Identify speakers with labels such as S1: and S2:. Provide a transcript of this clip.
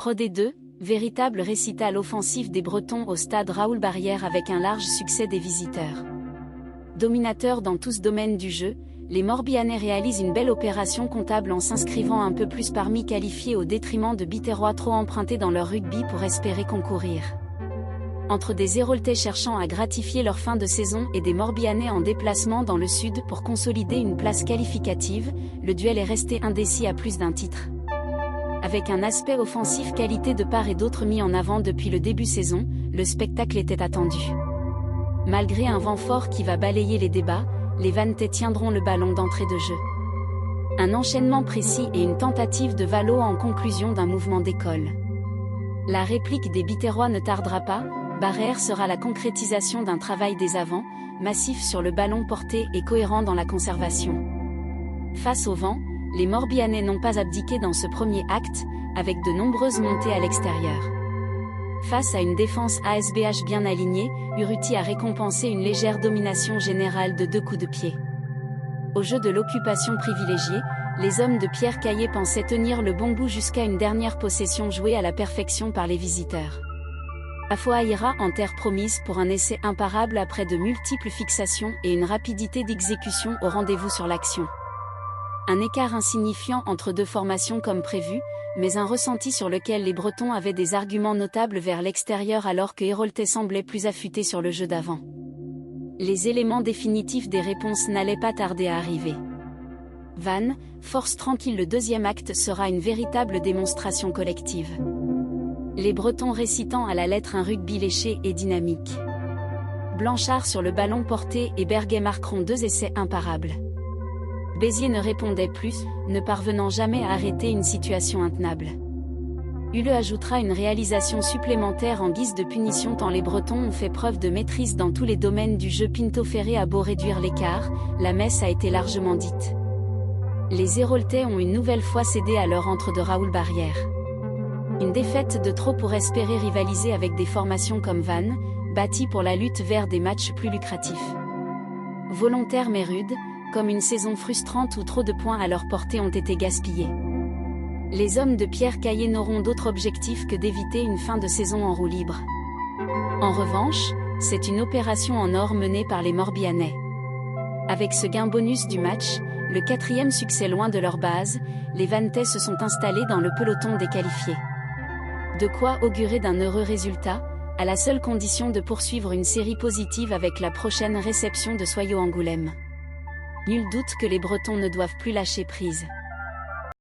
S1: Pro D2, véritable récital offensif des Bretons au stade Raoul Barrière avec un large succès des visiteurs. Dominateurs dans tous domaines du jeu, les Morbihanais réalisent une belle opération comptable en s'inscrivant un peu plus parmi qualifiés au détriment de Biterrois trop empruntés dans leur rugby pour espérer concourir. Entre des Héraultais cherchant à gratifier leur fin de saison et des Morbihanais en déplacement dans le sud pour consolider une place qualificative, le duel est resté indécis à plus d'un titre. Avec un aspect offensif qualité de part et d'autre mis en avant depuis le début saison, le spectacle était attendu. Malgré un vent fort qui va balayer les débats, les Vannetais tiendront le ballon d'entrée de jeu. Un enchaînement précis et une tentative de Valo en conclusion d'un mouvement d'école. La réplique des Biterrois ne tardera pas, Barrière sera la concrétisation d'un travail des avants, massif sur le ballon porté et cohérent dans la conservation. Face au vent, les Morbihanais n'ont pas abdiqué dans ce premier acte, avec de nombreuses montées à l'extérieur. Face à une défense ASBH bien alignée, Urruti a récompensé une légère domination générale de 2 coups de pied. Au jeu de l'occupation privilégiée, les hommes de Pierre Caillé pensaient tenir le bon bout jusqu'à une dernière possession jouée à la perfection par les visiteurs. Afoaïra en terre promise pour un essai imparable après de multiples fixations et une rapidité d'exécution au rendez-vous sur l'action. Un écart insignifiant entre deux formations comme prévu, mais un ressenti sur lequel les Bretons avaient des arguments notables vers l'extérieur alors que Héraultais semblait plus affûté sur le jeu d'avant. Les éléments définitifs des réponses n'allaient pas tarder à arriver. Vannes, force tranquille. Le deuxième acte sera une véritable démonstration collective. Les Bretons récitant à la lettre un rugby léché et dynamique. Blanchard sur le ballon porté et Berguet marqueront 2 essais imparables. Béziers ne répondait plus, ne parvenant jamais à arrêter une situation intenable. Hule ajoutera une réalisation supplémentaire en guise de punition tant les Bretons ont fait preuve de maîtrise dans tous les domaines du jeu. Pinto Ferré a beau réduire l'écart, la messe a été largement dite. Les Héraultais ont une nouvelle fois cédé à leur entre de Raoul Barrière. Une défaite de trop pour espérer rivaliser avec des formations comme Vannes, bâties pour la lutte vers des matchs plus lucratifs. Volontaire mais rude, comme une saison frustrante où trop de points à leur portée ont été gaspillés. Les hommes de Pierre Caillé n'auront d'autre objectif que d'éviter une fin de saison en roue libre. En revanche, c'est une opération en or menée par les Morbihanais. Avec ce gain bonus du match, le 4e succès loin de leur base, les Vannetais se sont installés dans le peloton des qualifiés. De quoi augurer d'un heureux résultat, à la seule condition de poursuivre une série positive avec la prochaine réception de Soyaux-Angoulême. Nul doute que les Bretons ne doivent plus lâcher prise.